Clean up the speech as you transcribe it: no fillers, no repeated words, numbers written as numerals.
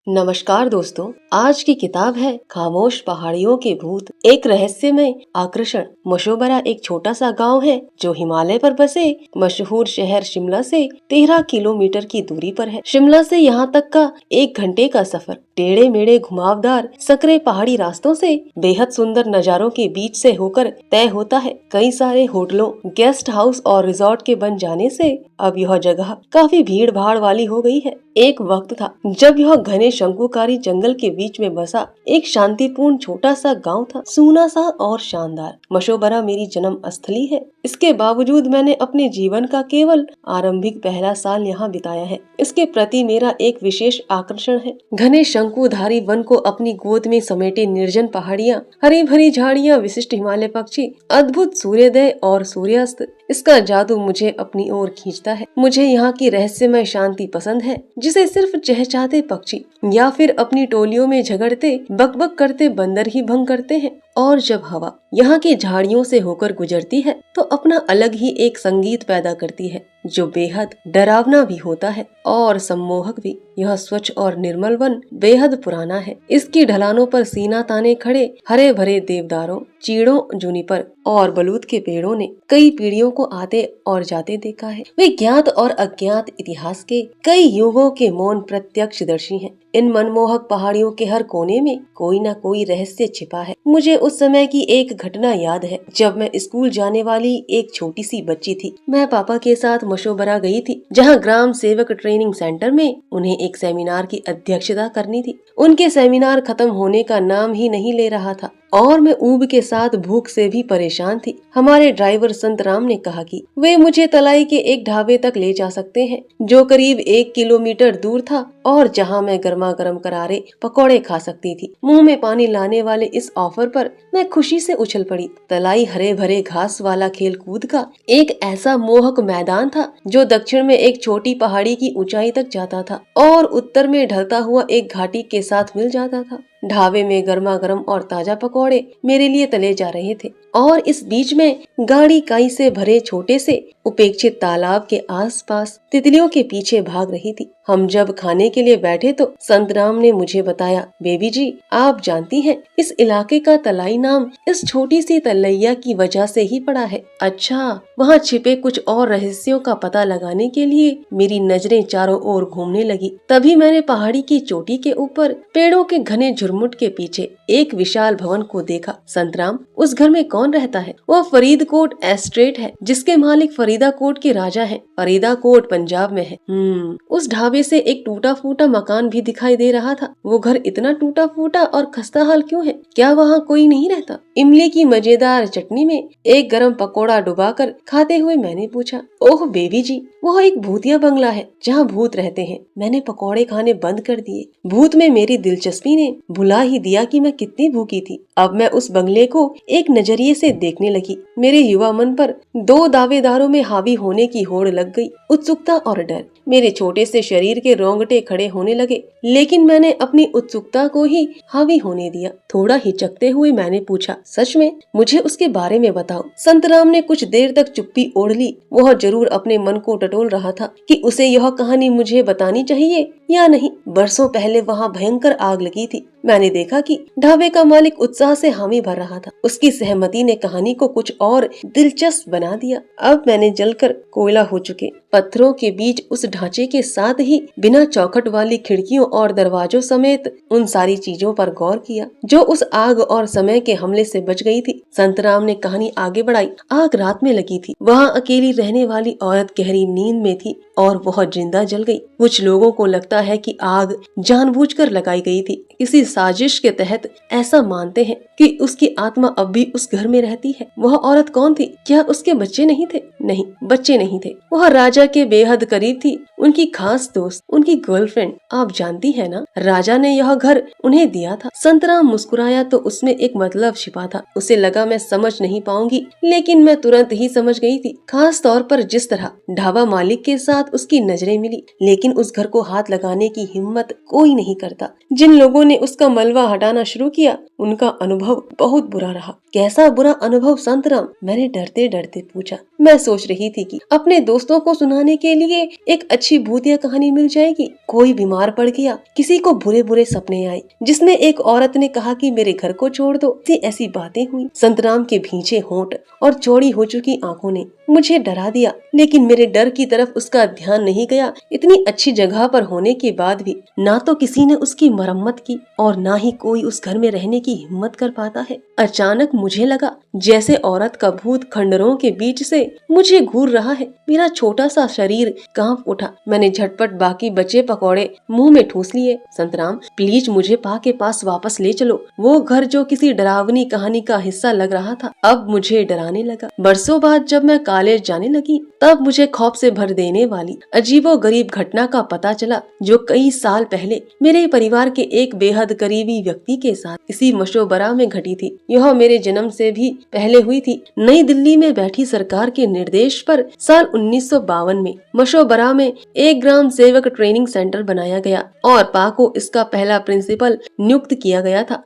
नमस्कार दोस्तों, आज की किताब है खामोश पहाड़ियों के भूत, एक रहस्यमय आकर्षण। मशोबरा एक छोटा सा गांव है जो हिमालय पर बसे मशहूर शहर शिमला से 13 किलोमीटर की दूरी पर है। शिमला से यहाँ तक का 1 घंटे का सफर टेढ़े मेढ़े घुमावदार सकरे पहाड़ी रास्तों से बेहद सुंदर नजारों के बीच से होकर तय होता है। कई सारे होटलों, गेस्ट हाउस और रिजॉर्ट के बन जाने से अब यह जगह काफी भीड़ भाड़ वाली हो गई है। एक वक्त था जब यह घने शंकुकारी जंगल के बीच में बसा एक शांतिपूर्ण छोटा सा गांव था, सूना सा और शानदार। मशोबरा मेरी जन्म स्थली है। इसके बावजूद मैंने अपने जीवन का केवल आरंभिक पहला साल यहाँ बिताया है। इसके प्रति मेरा एक विशेष आकर्षण है। घने शंकुधारी वन को अपनी गोद में समेटे निर्जन पहाड़ियाँ, हरी भरी झाड़ियाँ, विशिष्ट हिमालय पक्षी, अद्भुत सूर्योदय और सूर्यास्त, इसका जादू मुझे अपनी ओर खींचता है। मुझे यहाँ की रहस्यमय शांति पसंद है, जिसे सिर्फ चहचहाते पक्षी या फिर अपनी टोलियों में झगड़ते बकबक करते बंदर ही भंग करते हैं। और जब हवा यहाँ की झाड़ियों से होकर गुजरती है तो अपना अलग ही एक संगीत पैदा करती है, जो बेहद डरावना भी होता है और सम्मोहक भी। यह स्वच्छ और निर्मल वन बेहद पुराना है। इसकी ढलानों पर सीना ताने खड़े हरे भरे देवदारों, चीड़ों, जूनिपर और बलूत के पेड़ों ने कई पीढ़ियों को आते और जाते देखा है। वे ज्ञात और अज्ञात इतिहास के कई युगों के मौन प्रत्यक्षदर्शी हैं। इन मनमोहक पहाड़ियों के हर कोने में कोई न कोई रहस्य छिपा है। मुझे उस समय की एक घटना याद है जब मैं स्कूल जाने वाली एक छोटी सी बच्ची थी। मैं पापा के साथ मशोबरा गई थी, जहाँ ग्राम सेवक ट्रेनिंग सेंटर में उन्हें एक सेमिनार की अध्यक्षता करनी थी। उनके सेमिनार खत्म होने का नाम ही नहीं ले रहा था और मैं ऊब के साथ भूख से भी परेशान थी। हमारे ड्राइवर संतराम ने कहा कि वे मुझे तलाई के एक ढाबे तक ले जा सकते हैं, जो करीब 1 किलोमीटर दूर था और जहां मैं गर्मा गर्म करारे पकौड़े खा सकती थी। मुंह में पानी लाने वाले इस ऑफर पर मैं खुशी से उछल पड़ी। तलाई हरे भरे घास वाला खेल कूद का एक ऐसा मोहक मैदान था जो दक्षिण में एक छोटी पहाड़ी की ऊंचाई तक जाता था और उत्तर में ढलता हुआ एक घाटी के साथ मिल जाता था। ढाबे में गर्मा गर्म और ताजा पकौड़े मेरे लिए तले जा रहे थे और इस बीच में गाड़ी काई से भरे छोटे से उपेक्षित तालाब के आसपास तितलियों के पीछे भाग रही थी। हम जब खाने के लिए बैठे तो संतराम ने मुझे बताया, बेबी जी, आप जानती हैं इस इलाके का तलाई नाम इस छोटी सी तलैया की वजह से ही पड़ा है। अच्छा, वहाँ छिपे कुछ और रहस्यों का पता लगाने के लिए मेरी नजरें चारों ओर घूमने लगी। तभी मैंने पहाड़ी की चोटी के ऊपर पेड़ों के घने झुरमुट के पीछे एक विशाल भवन को देखा। संतराम, उस घर में कौन रहता है? वह फरीदकोट एस्टेट है, जिसके मालिक फरीदाकोट के राजा हैं। फरीदाकोट पंजाब में है। उस ढाबे से एक टूटा फूटा मकान भी दिखाई दे रहा था। वो घर इतना टूटा फूटा और खस्ता हाल क्यों है? क्या वहाँ कोई नहीं रहता? इमली की मजेदार चटनी में एक गरम पकोड़ा डुबाकर खाते हुए मैंने पूछा। ओह बेबी जी, वह एक भूतिया बंगला है जहाँ भूत रहते हैं। मैंने पकोड़े खाने बंद कर दिए। भूत में मेरी दिलचस्पी ने भुला ही दिया कि मैं कितनी भूखी थी। अब मैं उस बंगले को एक नजरिए से देखने लगी। मेरे युवा मन पर 2 दावेदारों में हावी होने की होड़ लग गई, उत्सुकता और डर। मेरे छोटे से शरीर के रोंगटे खड़े होने लगे, लेकिन मैंने अपनी उत्सुकता को ही हावी होने दिया। थोड़ा हिचकते हुए मैंने पूछा, सच में? मुझे उसके बारे में बताओ। संतराम ने कुछ देर तक चुप्पी ओढ़ ली। वह जरूर अपने मन को टटोल रहा था कि उसे यह कहानी मुझे बतानी चाहिए या नहीं। बरसों पहले वहाँ भयंकर आग लगी थी। मैंने देखा कि ढाबे का मालिक उत्साह से हामी भर रहा था। उसकी सहमति ने कहानी को कुछ और दिलचस्प बना दिया। अब मैंने जलकर कोयला हो चुके पत्थरों के बीच उस ढांचे के साथ ही बिना चौखट वाली खिड़कियों और दरवाजों समेत उन सारी चीजों पर गौर किया जो उस आग और समय के हमले से बच गई थी। संतराम ने कहानी आगे बढ़ाई। आग रात में लगी थी। वहाँ अकेली रहने वाली औरत गहरी नींद में थी और वह जिंदा जल गई। कुछ लोगों को लगता है कि आग जानबूझकर लगाई गई थी। किसी साजिश के तहत ऐसा मानते हैं कि उसकी आत्मा अब भी उस घर में रहती है। वह औरत कौन थी? क्या उसके बच्चे नहीं थे? नहीं, बच्चे नहीं थे। वह राजा के बेहद करीब थी, उनकी खास दोस्त, उनकी गर्लफ्रेंड। आप जानती है ना, राजा ने यह घर उन्हें दिया था। संतराम मुस्कुराया तो उसमें एक मतलब छिपा था। उसे लगा मैं समझ नहीं पाऊंगी, लेकिन मैं तुरंत ही समझ गई थी। खास तौर पर जिस तरह ढाबा मालिक के साथ उसकी नजरें मिली, लेकिन उस घर को हाथ लगाने की हिम्मत कोई नहीं करता। जिन लोगों ने उसका मलबा हटाना शुरू किया उनका अनुभव बहुत बुरा रहा। कैसा बुरा अनुभव संतराम? मैंने डरते डरते पूछा। मैं सोच रही थी कि अपने दोस्तों को सुनाने के लिए एक अच्छी भूतिया कहानी मिल जाएगी। कोई बीमार पड़ गया, किसी को बुरे बुरे सपने आए जिसमें एक औरत ने कहा कि मेरे घर को छोड़ दो। ऐसी बातें हुई। संतराम के भींचे होंठ और चौड़ी हो चुकी आंखों ने मुझे डरा दिया, लेकिन मेरे डर की तरफ उसका ध्यान नहीं गया। इतनी अच्छी जगह पर होने के बाद भी ना तो किसी ने उसकी मरम्मत की और ना ही कोई उस घर में रहने की हिम्मत कर पाता है। अचानक मुझे लगा जैसे औरत का भूत खंडरों के बीच से मुझे घूर रहा है। मेरा छोटा सा शरीर कांप उठा। मैंने झटपट बाकी बचे पकौड़े मुंह में ठूस लिए। संतराम, प्लीज मुझे पा के पास वापस ले चलो। वो घर जो किसी डरावनी कहानी का हिस्सा लग रहा था, अब मुझे डराने लगा। बरसों बाद जब मैं कॉलेज जाने लगी, तब मुझे खौफ से भर देने वाली अजीबोगरीब घटना का पता चला, जो कई साल पहले मेरे परिवार के एक बेहद करीबी व्यक्ति के साथ इसी मशोबरा में घटी थी। यह मेरे जन्म से भी पहले हुई थी। नई दिल्ली में बैठी सरकार के निर्देश पर साल 1952 में मशोबरा में एक ग्राम सेवक ट्रेनिंग सेंटर बनाया गया और पा को इसका पहला प्रिंसिपल नियुक्त किया गया था।